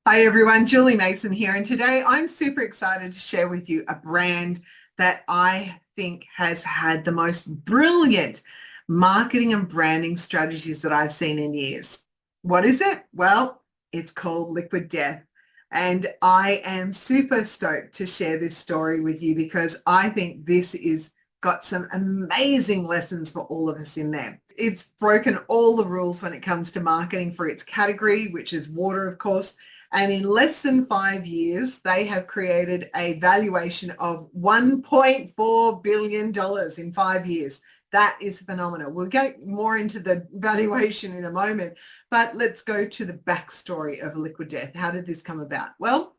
Hi everyone, Julie Mason here, and today I'm super excited to share with you a brand that I think has had the most brilliant marketing and branding strategies that I've seen in years. What is it? Well, it's called Liquid Death. And I am super stoked to share this story with you because I think this is got some amazing lessons for all of us in there. It's broken all the rules when it comes to marketing for its category, which is water, of course. And in less than 5 years, they have created a valuation of $1.4 billion in 5 years. That is phenomenal. We'll get more into the valuation in a moment, but let's go to the backstory of Liquid Death. How did this come about? Well,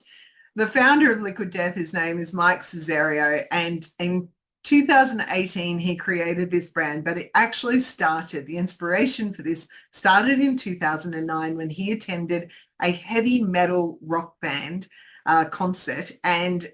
the founder of Liquid Death, his name is Mike Cesario, and in 2018, he created this brand, but it actually started, the inspiration for this started in 2009 when he attended a heavy metal rock band concert, and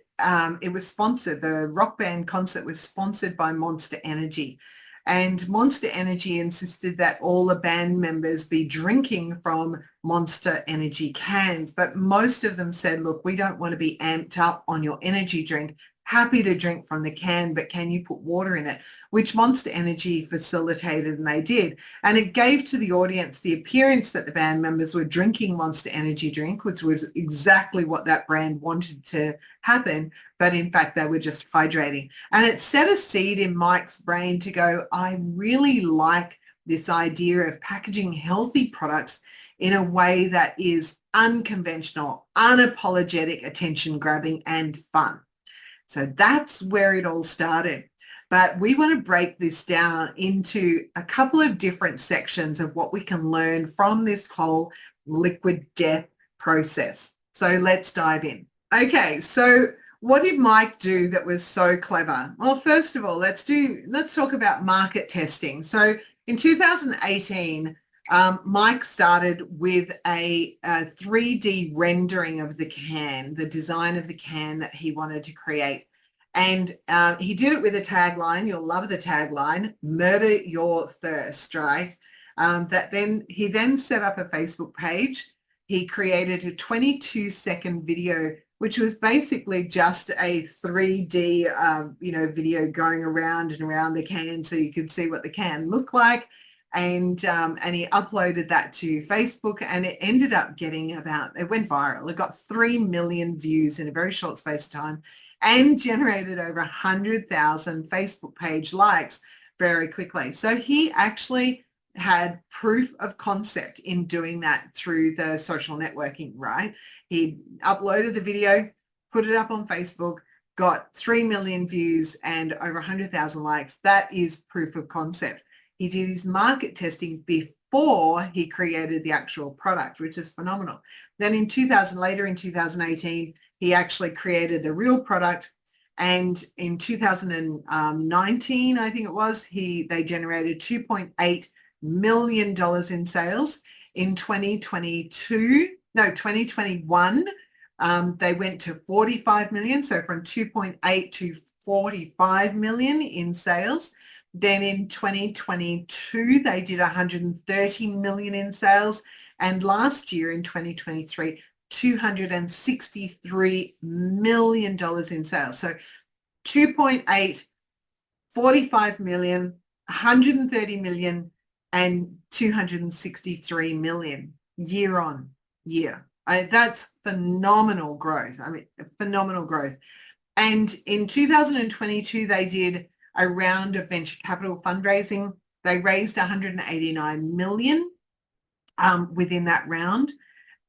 it was sponsored. The rock band concert was sponsored by Monster Energy. And Monster Energy insisted that all the band members be drinking from Monster Energy cans. But most of them said, look, we don't want to be amped up on your energy drink. Happy to drink from the can, but can you put water in it? Which Monster Energy facilitated, and they did. And it gave to the audience the appearance that the band members were drinking Monster Energy drink, which was exactly what that brand wanted to happen. But in fact, they were just hydrating. And it set a seed in Mike's brain to go, I really like this idea of packaging healthy products in a way that is unconventional, unapologetic, attention grabbing, and fun. So that's where it all started. But we want to break this down into a couple of different sections of what we can learn from this whole Liquid Death process. So let's dive in. Okay, so what did Mike do that was so clever? Well, first of all, let's talk about market testing. So in 2018, Mike started with a 3D rendering of the can, the design of the can that he wanted to create. And he did it with a tagline. You'll love the tagline, murder your thirst, right? He then set up a Facebook page. He created a 22-second video, which was basically just a 3D, video going around and around the can so you could see what the can looked like. And he uploaded that to Facebook, and it ended up getting it went viral. It got 3 million views in a very short space of time and generated over 100,000 Facebook page likes very quickly. So he actually had proof of concept in doing that through the social networking, right? He uploaded the video, put it up on Facebook, got 3 million views and over 100,000 likes. That is proof of concept. He did his market testing before he created the actual product, which is phenomenal. Then later in 2018, he actually created the real product. And in 2019, I think it was, they generated $2.8 million in sales. In 2021, they went to 45 million. So from 2.8 to 45 million in sales. Then in 2022, they did 130 million in sales. And last year in 2023, $263 million in sales. So 2.8, 45 million, 130 million, and 263 million year on year. That's phenomenal growth. I mean, phenomenal growth. And in 2022, they did a round of venture capital fundraising. They raised 189 million within that round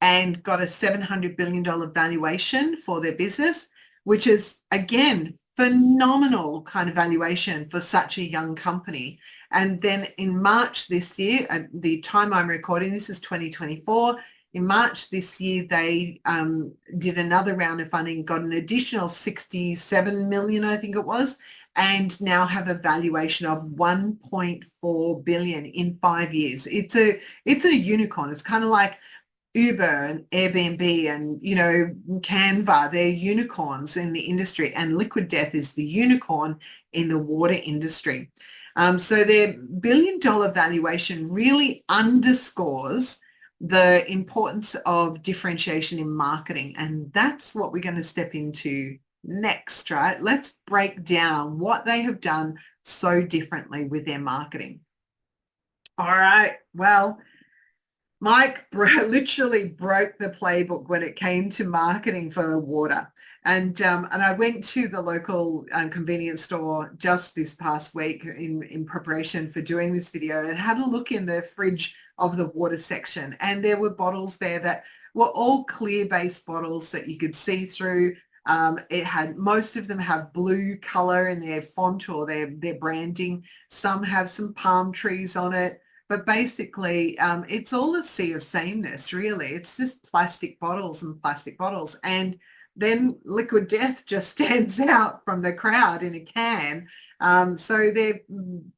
and got a $700 billion valuation for their business, which is, again, phenomenal kind of valuation for such a young company. And then in March this year, at the time I'm recording, this is 2024, in March this year, they did another round of funding, got an additional 67 million, I think it was, and now have a valuation of 1.4 billion in 5 years. It's a unicorn. It's kind of like Uber and Airbnb and, Canva. They're unicorns in the industry, and Liquid Death is the unicorn in the water industry. So their $1 billion valuation really underscores the importance of differentiation in marketing. And that's what we're going to step into next, right? Let's break down what they have done so differently with their marketing. All right. Well, Mike literally broke the playbook when it came to marketing for water. And I went to the local convenience store just this past week in preparation for doing this video and had a look in the fridge of the water section. And there were bottles there that were all clear base bottles that you could see through. It had, most of them have blue color in their font or their branding. Some have some palm trees on it. But basically, it's all a sea of sameness, really. It's just plastic bottles and plastic bottles. And then Liquid Death just stands out from the crowd in a can. So their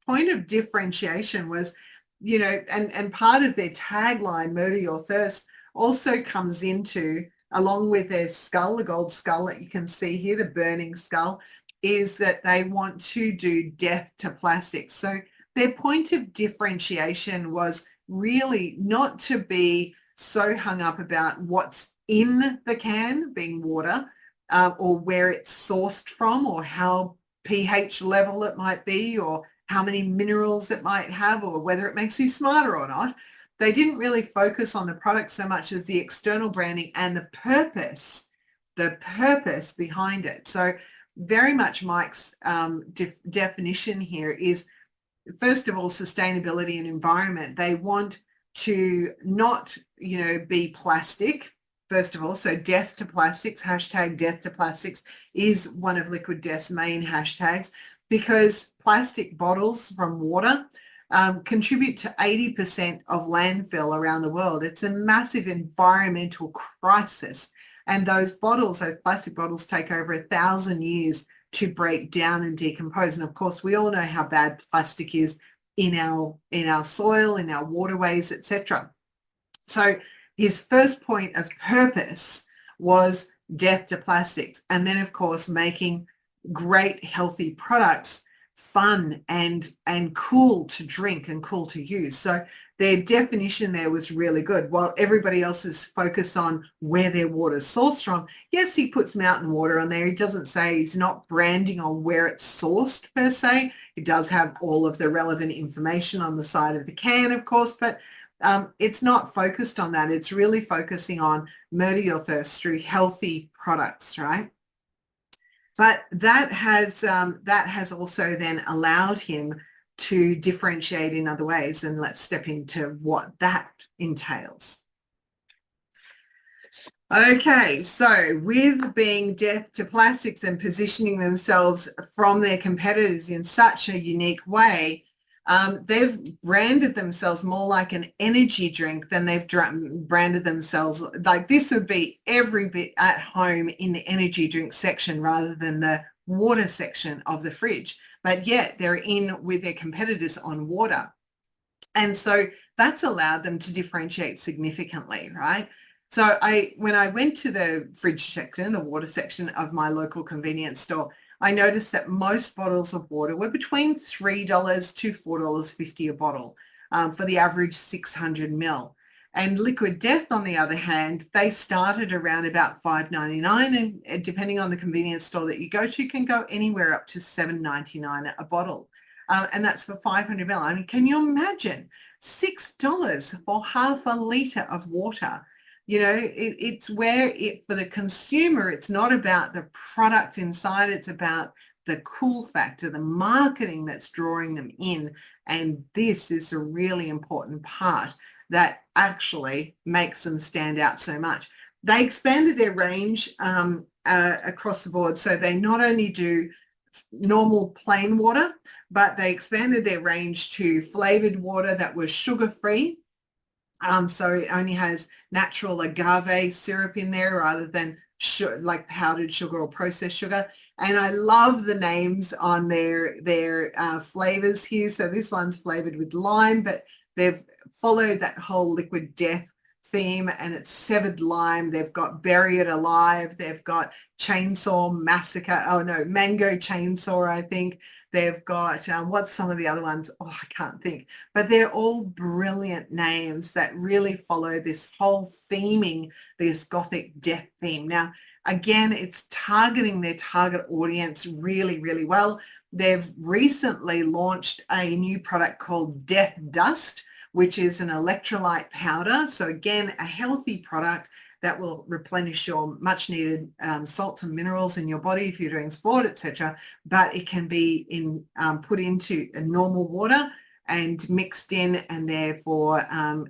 point of differentiation was, you know, and part of their tagline, Murder Your Thirst, also comes into, along with their skull, the gold skull that you can see here, the burning skull, is that they want to do death to plastics. So their point of differentiation was really not to be so hung up about what's in the can, being water, or where it's sourced from, or how pH level it might be, or how many minerals it might have, or whether it makes you smarter or not. They didn't really focus on the product so much as the external branding and the purpose behind it. So very much Mike's definition here is, first of all, sustainability and environment. They want to not, you know, be plastic, first of all. So death to plastics, hashtag death to plastics is one of Liquid Death's main hashtags, because plastic bottles from water contribute to 80% of landfill around the world. It's a massive environmental crisis. And those bottles, those plastic bottles, take over 1,000 years to break down and decompose. And of course, we all know how bad plastic is in our soil, in our waterways, etc. So his first point of purpose was death to plastics. And then, of course, making great, healthy products fun and cool to drink and cool to use. So their definition there was really good. While everybody else is focused on where their water is sourced from, yes, he puts mountain water on there. He doesn't say, he's not branding on where it's sourced per se. He does have all of the relevant information on the side of the can, of course, but it's not focused on that. It's really focusing on murder your thirst through healthy products, right? But that has also then allowed him to differentiate in other ways. And let's step into what that entails. Okay, so with being death to plastics and positioning themselves from their competitors in such a unique way, they've branded themselves more like an energy drink than they've branded themselves. Like, this would be every bit at home in the energy drink section rather than the water section of the fridge. But yet they're in with their competitors on water. And so that's allowed them to differentiate significantly, right? So when I went to the fridge section, the water section of my local convenience store, I noticed that most bottles of water were between $3 to $4.50 a bottle for the average 600 ml. And Liquid Death, on the other hand, they started around about $5.99, and depending on the convenience store that you go to, can go anywhere up to $7.99 a bottle. And that's for 500 ml. I mean, can you imagine $6 for half a litre of water? You know, it's where for the consumer, it's not about the product inside, it's about the cool factor, the marketing that's drawing them in. And this is a really important part that actually makes them stand out so much. They expanded their range across the board. So they not only do normal plain water, but they expanded their range to flavored water that was sugar-free. So it only has natural agave syrup in there rather than like powdered sugar or processed sugar. And I love the names on their flavors here. So this one's flavored with lime, but they've followed that whole Liquid Death theme, and it's Severed Lime. They've got Bury It Alive. They've got Chainsaw Massacre. Oh no, Mango Chainsaw, I think. They've got, what's some of the other ones? Oh, I can't think. But they're all brilliant names that really follow this whole theming, this Gothic death theme. Now, again, it's targeting their target audience really, really well. They've recently launched a new product called Death Dust, which is an electrolyte powder. So again, a healthy product that will replenish your much needed salts and minerals in your body if you're doing sport, etc. But it can be put into a normal water and mixed in, and therefore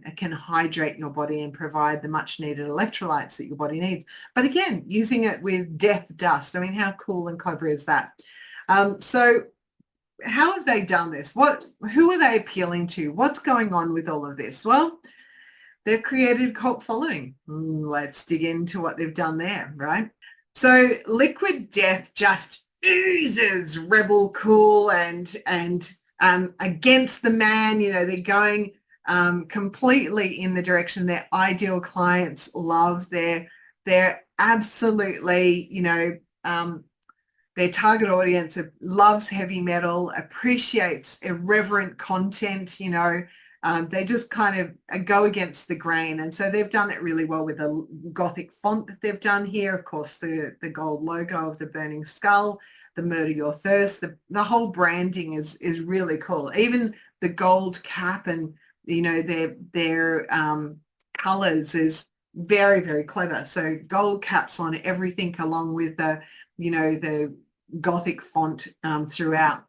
it can hydrate your body and provide the much needed electrolytes that your body needs. But again, using it with Death Dust. I mean, how cool and clever is that? So how have they done this? Who are they appealing to? What's going on with all of this? Well, they've created cult following. Let's dig into what they've done there, right? So Liquid Death just oozes rebel cool and against the man. You know, they're going completely in the direction their ideal clients love. They're absolutely, you know, their target audience loves heavy metal, appreciates irreverent content, you know. They just kind of go against the grain. And so they've done it really well with the Gothic font that they've done here. Of course, the gold logo of the burning skull, the Murder Your Thirst, the whole branding is really cool. Even the gold cap and, you know, their colors is very, very clever. So gold caps on everything along with the, you know, the Gothic font throughout.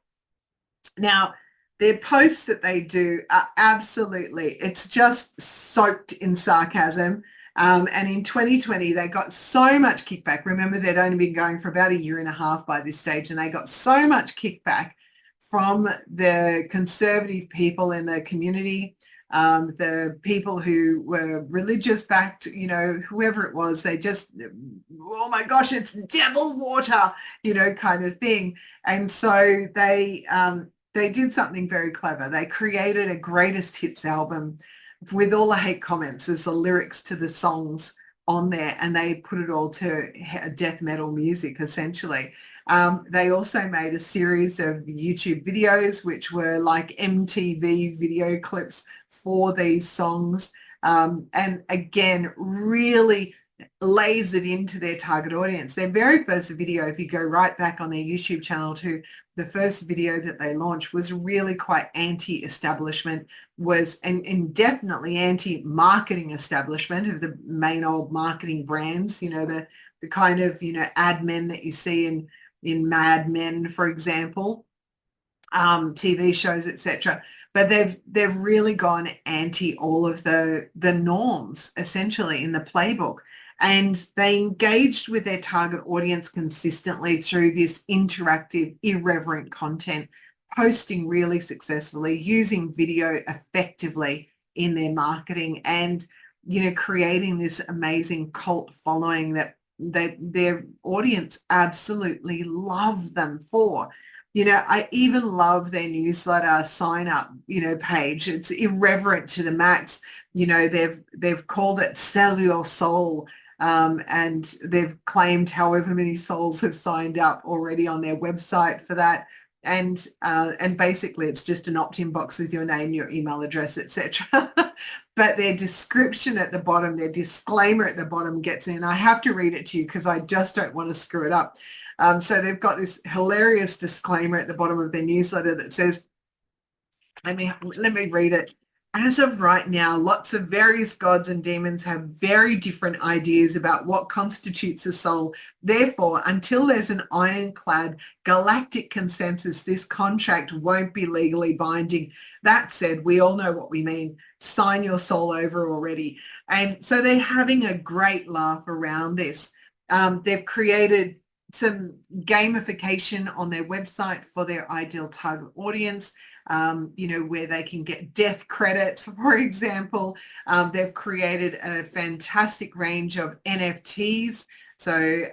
Now, their posts that they do are absolutely, it's just soaked in sarcasm. And in 2020, they got so much kickback. Remember, they'd only been going for about a year and a half by this stage, and they got so much kickback from the conservative people in the community, the people who were religious backed, you know, whoever it was, they just, oh my gosh, it's devil water, you know, kind of thing. And so they did something very clever. They created a greatest hits album with all the hate comments as the lyrics to the songs on there, and they put it all to death metal music, essentially. They also made a series of YouTube videos, which were like MTV video clips for these songs. And again, really lays it into their target audience. Their very first video, if you go right back on their YouTube channel to the first video that they launched, was really quite anti-establishment, and definitely anti-marketing establishment of the main old marketing brands, you know, the kind of, you know, ad men that you see in Mad Men, for example, TV shows, etc. But they've really gone anti all of the norms, essentially, in the playbook. And they engaged with their target audience consistently through this interactive, irreverent content, posting really successfully, using video effectively in their marketing, and, you know, creating this amazing cult following that their audience absolutely love them for. You know, I even love their newsletter sign up, you know, page. It's irreverent to the max. You know, they've called it Sell Your Soul. And they've claimed however many souls have signed up already on their website for that. And basically it's just an opt-in box with your name, your email address, etc. But their description at the bottom, their disclaimer at the bottom gets in. I have to read it to you because I just don't want to screw it up. So they've got this hilarious disclaimer at the bottom of their newsletter that says, let me read it. As of right now, lots of various gods and demons have very different ideas about what constitutes a soul. Therefore, until there's an ironclad galactic consensus, this contract won't be legally binding. That said, we all know what we mean. Sign your soul over already. And so they're having a great laugh around this. They've created some gamification on their website for their ideal target audience. You know, where they can get death credits, for example. They've created a fantastic range of NFTs. So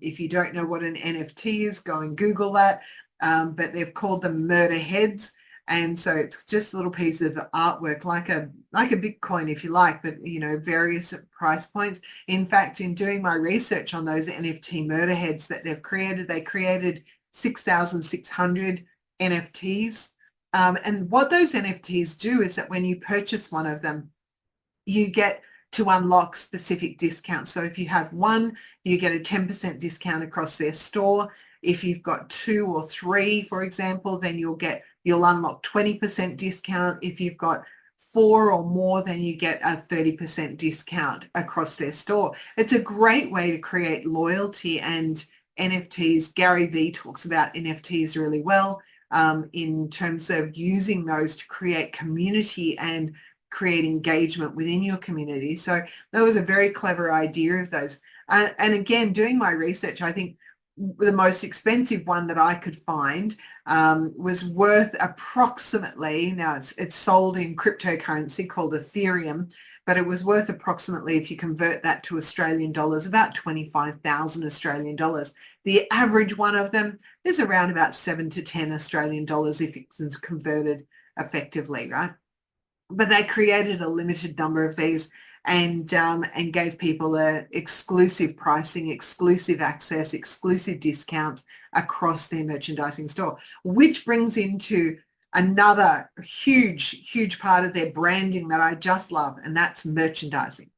if you don't know what an NFT is, go and Google that. But they've called them murder heads. And so it's just a little piece of artwork, like a Bitcoin, if you like, but various price points. In fact, in doing my research on those NFT murder heads that they've created, they created 6,600 NFTs. And what those NFTs do is that when you purchase one of them, you get to unlock specific discounts. So if you have one, you get a 10% discount across their store. If you've got 2 or 3, for example, then you'll unlock 20% discount. If you've got 4 or more, then you get a 30% discount across their store. It's a great way to create loyalty and NFTs. Gary Vee talks about NFTs really well in terms of using those to create community and create engagement within your community. So that was a very clever idea of those. And again, doing my research, I think the most expensive one that I could find was worth approximately, now it's sold in cryptocurrency called Ethereum, but it was worth approximately, if you convert that to Australian dollars, about 25,000 Australian dollars. The average one of them is around about 7 to 10 Australian dollars if it's converted effectively, right? But they created a limited number of these and gave people exclusive pricing, exclusive access, exclusive discounts across their merchandising store, which brings into another huge part of their branding that I just love, and that's merchandising.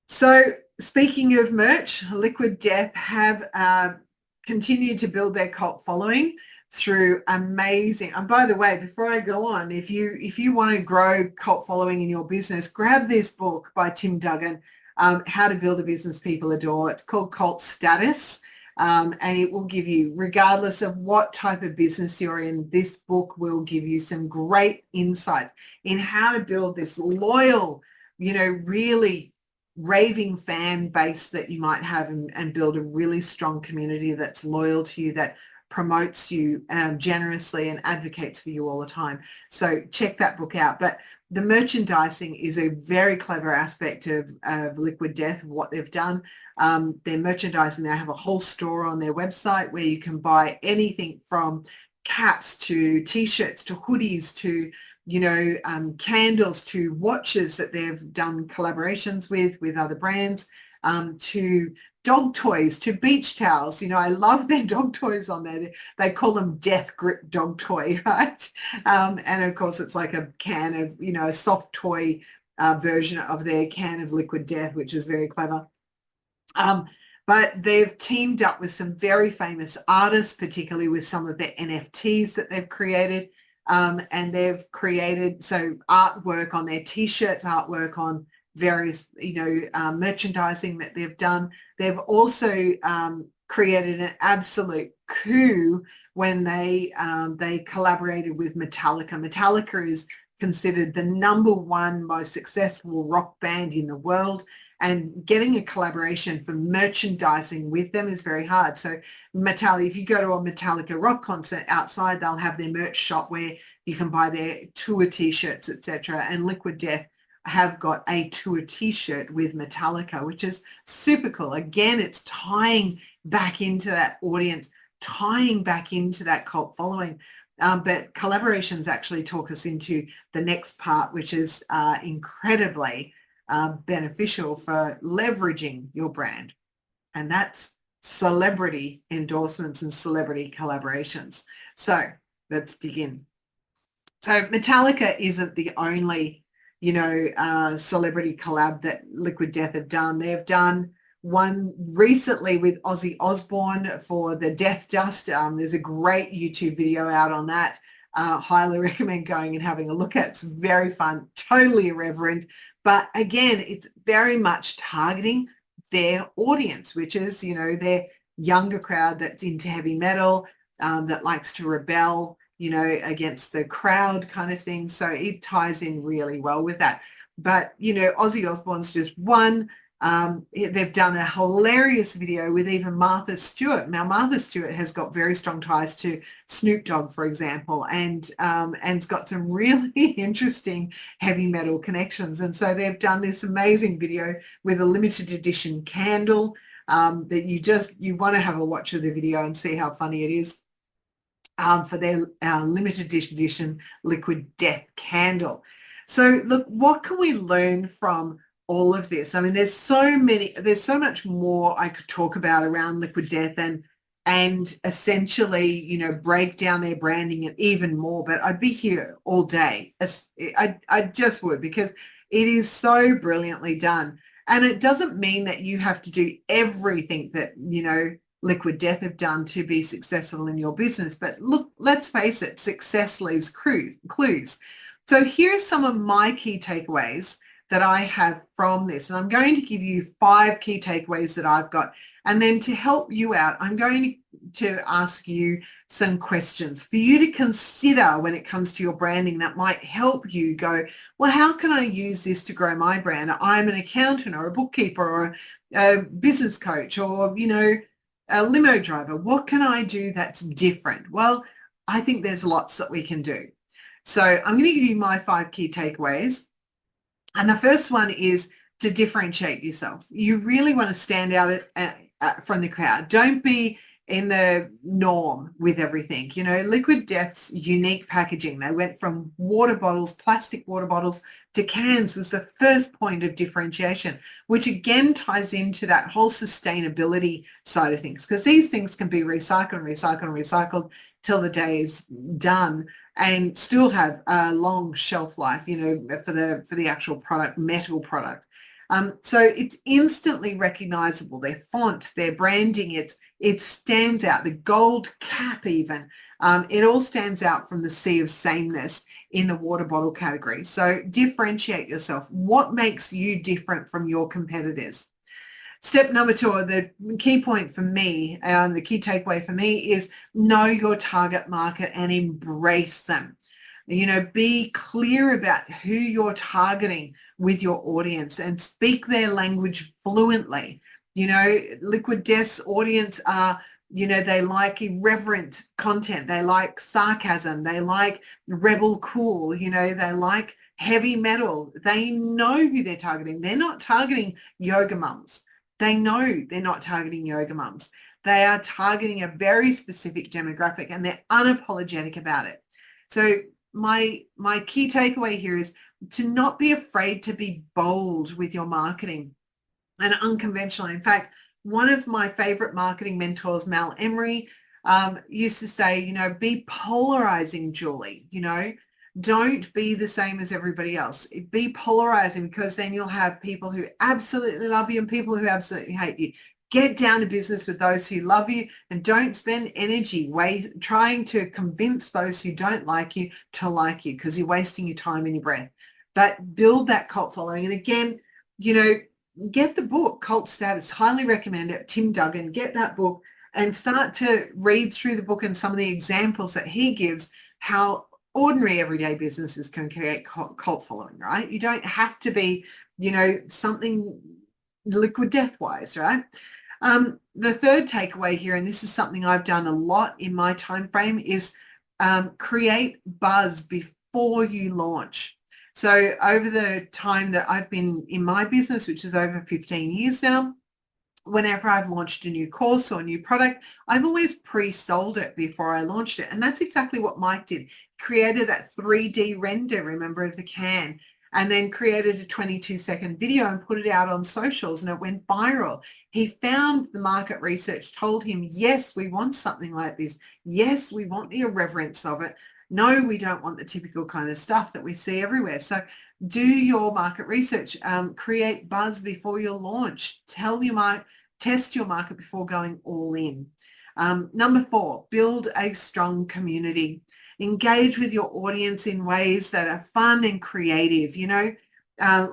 So speaking of merch, Liquid Death have continued to build their cult following through amazing, and by the way, before I go on, if you want to grow cult following in your business, grab this book by Tim Duggan, How to Build a Business People Adore. It's called Cult Status, and it will give you, regardless of what type of business you're in, this book will give you some great insights in how to build this loyal, really raving fan base that you might have, and build a really strong community that's loyal to you, that promotes you generously and advocates for you all the time. So check that book out. But the merchandising is a very clever aspect of Liquid Death, what they've done. Their merchandising, they have a whole store on their website where you can buy anything from caps to t-shirts to hoodies to candles to watches that they've done collaborations with other brands, to dog toys, to beach towels. I love their dog toys on there. They call them Death Grip dog toy, right? And of course, it's like a can of, a soft toy version of their can of Liquid Death, which is very clever. But they've teamed up with some very famous artists, particularly with some of their NFTs that they've created. And they've created artwork on their t-shirts, artwork on various, merchandising that they've done. They've also created an absolute coup when they collaborated with Metallica. Metallica is considered the #1 most successful rock band in the world, and getting a collaboration for merchandising with them is very hard. So Metallica, if you go to a Metallica rock concert outside, they'll have their merch shop where you can buy their tour t-shirts, etc. And Liquid Death have got a tour t-shirt with Metallica, which is super cool. Again, it's tying back into that audience, tying back into that cult following. But collaborations actually talk us into the next part, which is incredibly beneficial for leveraging your brand. And that's celebrity endorsements and celebrity collaborations. So let's dig in. So Metallica isn't the only celebrity collab that Liquid Death have done. They've done one recently with Ozzy Osbourne for the Death Dust. There's a great YouTube video out on that. Highly recommend going and having a look at. It's very fun, totally irreverent. But again, it's very much targeting their audience, which is, their younger crowd that's into heavy metal, that likes to rebel, against the crowd kind of thing. So it ties in really well with that. But, Ozzy Osbourne's just one. They've done a hilarious video with even Martha Stewart. Now, Martha Stewart has got very strong ties to Snoop Dogg, for example, and's got some really interesting heavy metal connections. And so they've done this amazing video with a limited edition candle that you want to have a watch of the video and see how funny it is. for their limited edition Liquid Death candle. So look, what can we learn from all of this? I mean, there's so much more I could talk about around Liquid Death and essentially, break down their branding and even more, but I'd be here all day. I just would, because it is so brilliantly done. And it doesn't mean that you have to do everything that, Liquid Death have done to be successful in your business. But look, let's face it, success leaves clues. So here's some of my key takeaways that I have from this. And I'm going to give you 5 key takeaways that I've got. And then to help you out, I'm going to ask you some questions for you to consider when it comes to your branding that might help you go, well, how can I use this to grow my brand? I'm an accountant or a bookkeeper or a business coach or, a limo driver. What can I do that's different? Well, I think there's lots that we can do. So I'm going to give you my 5 key takeaways. And the first one is to differentiate yourself. You really want to stand out from the crowd. Don't be in the norm with everything. Liquid Death's unique packaging. They went from water bottles, plastic water bottles, to cans was the first point of differentiation, which again ties into that whole sustainability side of things, because these things can be recycled till the day is done and still have a long shelf life, for the actual product, metal product. So it's instantly recognizable. Their font, their branding, it stands out. The gold cap even, it all stands out from the sea of sameness in the water bottle category. So differentiate yourself. What makes you different from your competitors? Step number 2, or the key point for me, the key takeaway for me is know your target market and embrace them. Be clear about who you're targeting with your audience and speak their language fluently. Liquid Death's audience are, they like irreverent content. They like sarcasm. They like rebel cool. They like heavy metal. They know who they're targeting. They're not targeting yoga mums. They know they're not targeting yoga mums. They are targeting a very specific demographic and they're unapologetic about it. So my key takeaway here is to not be afraid to be bold with your marketing and unconventional. In fact, one of my favorite marketing mentors, Mal Emery, used to say, be polarizing, Julie. Don't be the same as everybody else. Be polarizing, because then you'll have people who absolutely love you and people who absolutely hate you. Get down to business with those who love you and don't spend energy trying to convince those who don't like you to like you, because you're wasting your time and your breath. But build that cult following. And again, get the book, Cult Status. Highly recommend it. Tim Duggan, get that book and start to read through the book and some of the examples that he gives, how ordinary everyday businesses can create cult following, right? You don't have to be, something Liquid Death wise, right? The third takeaway here, and this is something I've done a lot in my time frame, is create buzz before you launch. So over the time that I've been in my business, which is over 15 years now, whenever I've launched a new course or a new product, I've always pre-sold it before I launched it. And that's exactly what Mike did. Created that 3D render, remember, of the can, and then created a 22-second video and put it out on socials, and it went viral. He found the market research told him, yes, we want something like this. Yes, we want the irreverence of it. No, we don't want the typical kind of stuff that we see everywhere. So do your market research, create buzz before your launch, test your market before going all in. Number 4, build a strong community. Engage with your audience in ways that are fun and creative.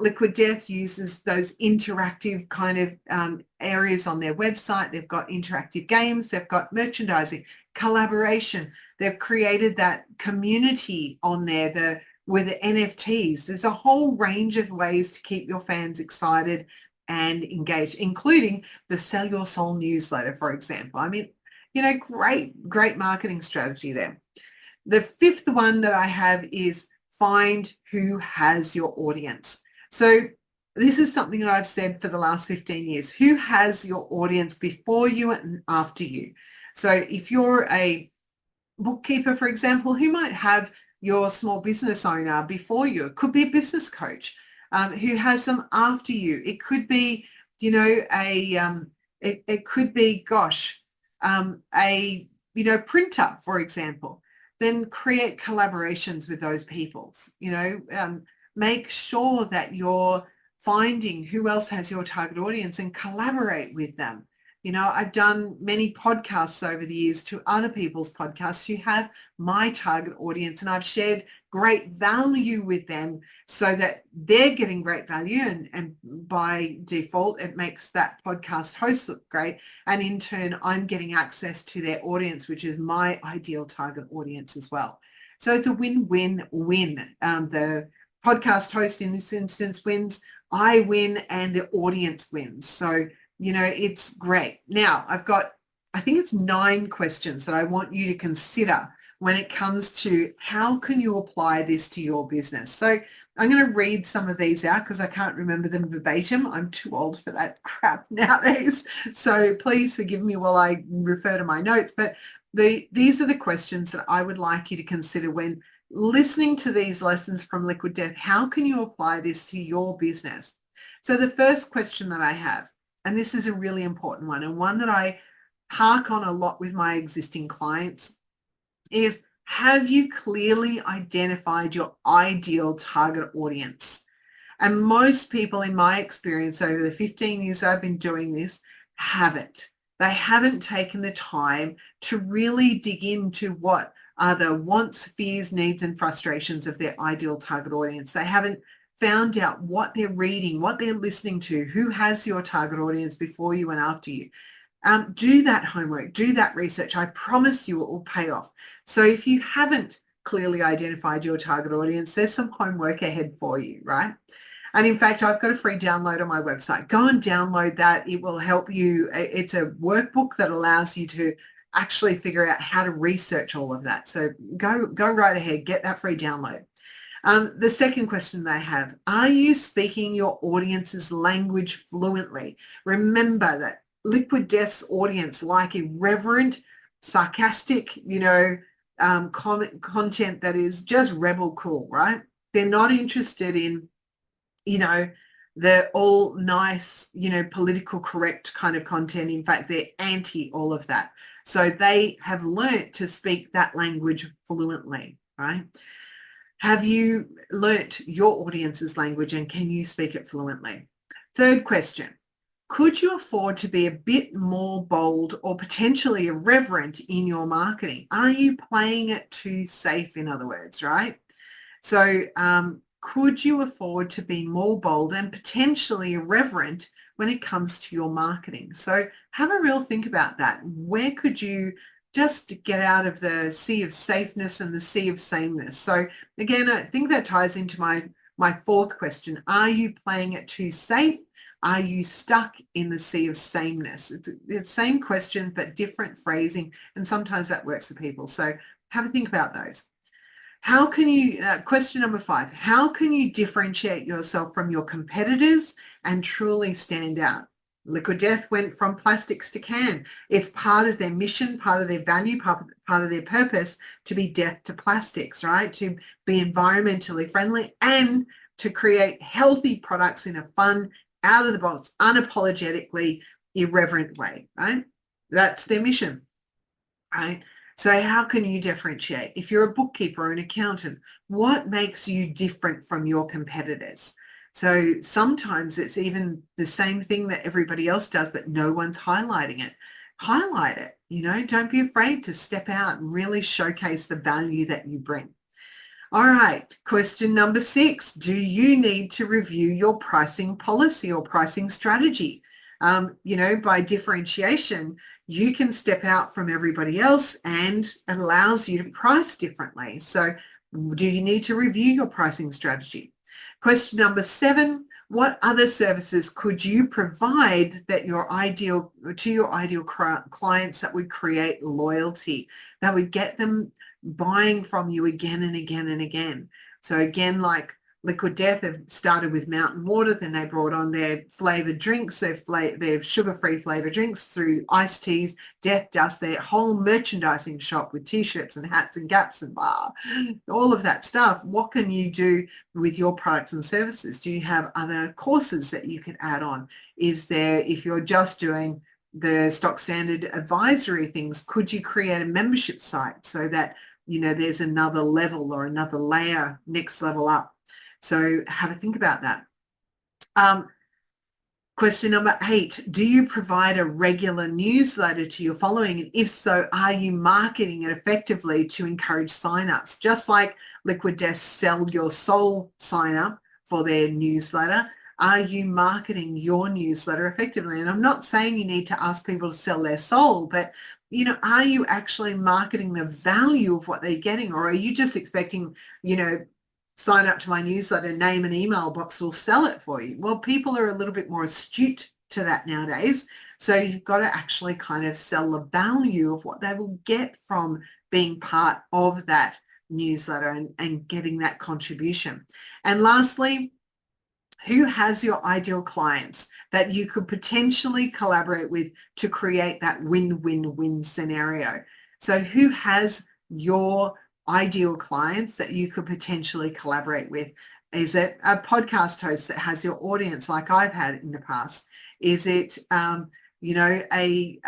Liquid Death uses those interactive kind of areas on their website. They've got interactive games. They've got merchandising, collaboration. They've created that community on there with the NFTs. There's a whole range of ways to keep your fans excited and engaged, including the Sell Your Soul newsletter, for example. I mean, great marketing strategy there. The 5th one that I have is find who has your audience. So this is something that I've said for the last 15 years. Who has your audience before you and after you? So if you're a bookkeeper, for example, who might have your small business owner before you. It could be a business coach who has them after you. It could be, it could be, a printer, for example. Then create collaborations with those people. Make sure that you're finding who else has your target audience and collaborate with them. I've done many podcasts over the years to other people's podcasts who have my target audience, and I've shared great value with them so that they're getting great value, and by default, it makes that podcast host look great. And in turn, I'm getting access to their audience, which is my ideal target audience as well. So it's a win-win-win. The podcast host in this instance wins, I win, and the audience wins. So it's great. Now, I think it's 9 questions that I want you to consider when it comes to how can you apply this to your business. So I'm going to read some of these out because I can't remember them verbatim. I'm too old for that crap nowadays. So please forgive me while I refer to my notes. But these are the questions that I would like you to consider when listening to these lessons from Liquid Death. How can you apply this to your business? So the first question that I have, and this is a really important one, and one that I hark on a lot with my existing clients, is have you clearly identified your ideal target audience? And most people, in my experience over the 15 years I've been doing this, haven't. They haven't taken the time to really dig into what are the wants, fears, needs, and frustrations of their ideal target audience. They haven't found out what they're reading, what they're listening to, who has your target audience before you and after you. Do that homework, do that research. I promise you it will pay off. So if you haven't clearly identified your target audience, there's some homework ahead for you, right? And in fact, I've got a free download on my website. Go and download that. It will help you. It's a workbook that allows you to actually figure out how to research all of that. So go right ahead, get that free download. The second question they have, are you speaking your audience's language fluently? Remember that Liquid Death's audience like irreverent, sarcastic, content that is just rebel cool, right? They're not interested in, the all nice, political correct kind of content. In fact, they're anti all of that. So they have learnt to speak that language fluently, right? Have you learnt your audience's language, and can you speak it fluently? Third question, could you afford to be a bit more bold or potentially irreverent in your marketing? Are you playing it too safe, in other words, right? So could you afford to be more bold and potentially irreverent when it comes to your marketing? So have a real think about that. Where could you just get out of the sea of safeness and the sea of sameness? So again, I think that ties into my fourth question. Are you playing it too safe? Are you stuck in the sea of sameness? It's the same question, but different phrasing. And sometimes that works for people. So have a think about those. How can you, question number 5, how can you differentiate yourself from your competitors and truly stand out? Liquid Death went from plastics to can. It's part of their mission, part of their value, part of their purpose to be death to plastics, right? To be environmentally friendly and to create healthy products in a fun, out of the box, unapologetically irreverent way, right? That's their mission, right? So how can you differentiate? If you're a bookkeeper or an accountant, what makes you different from your competitors? So sometimes it's even the same thing that everybody else does, but no one's highlighting it. Highlight it, don't be afraid to step out and really showcase the value that you bring. All right, question number 6, do you need to review your pricing policy or pricing strategy? By differentiation, you can step out from everybody else and it allows you to price differently. So do you need to review your pricing strategy? Question number 7, what other services could you provide that your ideal clients that would create loyalty, that would get them buying from you again and again and again? So again, like Liquid Death have started with Mountain Water, then they brought on their flavored drinks, their sugar-free flavored drinks through iced teas, Death Dust, their whole merchandising shop with t-shirts and hats and gaps and all of that stuff. What can you do with your products and services? Do you have other courses that you could add on? Is there, if you're just doing the stock standard advisory things, could you create a membership site so that, you know, there's another level or another layer, next level up? So have a think about that. Question number 8, do you provide a regular newsletter to your following? And if so, are you marketing it effectively to encourage signups? Just like Liquid Death Sell Your Soul sign up for their newsletter, are you marketing your newsletter effectively? And I'm not saying you need to ask people to sell their soul, but you know, are you actually marketing the value of what they're getting, or are you just expecting, you know, sign up to my newsletter, name an email box will sell it for you? Well, people are a little bit more astute to that nowadays. So you've got to actually kind of sell the value of what they will get from being part of that newsletter and getting that contribution. And lastly, who has your ideal clients that you could potentially collaborate with to create that win-win-win scenario? So who has your ideal clients that you could potentially collaborate with? Is it a podcast host that has your audience like I've had in the past? Is it, you know, a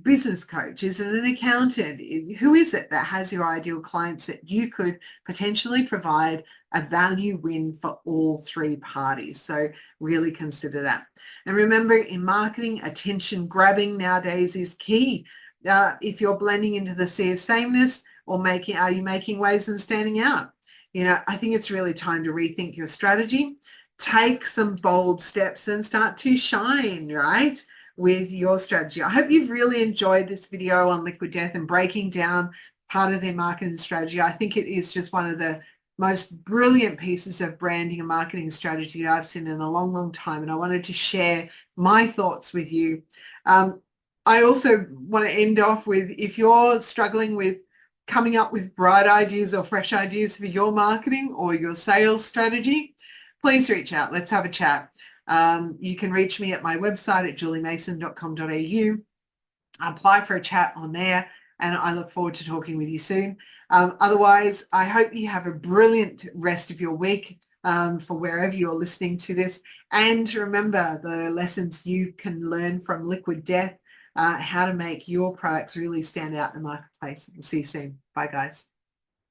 business coach? Is it an accountant? Who is it that has your ideal clients that you could potentially provide a value win for all three parties? So really consider that. And remember, in marketing, attention grabbing nowadays is key. If you're blending into the sea of sameness, or are you making waves and standing out? You know, I think it's really time to rethink your strategy, take some bold steps and start to shine, right, with your strategy. I hope you've really enjoyed this video on Liquid Death and breaking down part of their marketing strategy. I think it is just one of the most brilliant pieces of branding and marketing strategy that I've seen in a long, long time. And I wanted to share my thoughts with you. I also want to end off with, if you're struggling with coming up with bright ideas or fresh ideas for your marketing or your sales strategy, please reach out. Let's have a chat. You can reach me at my website at juliemason.com.au. Apply for a chat on there, and I look forward to talking with you soon. Otherwise, I hope you have a brilliant rest of your week for wherever you're listening to this. And remember the lessons you can learn from Liquid Death, how to make your products really stand out in the marketplace. We'll see you soon. Bye, guys.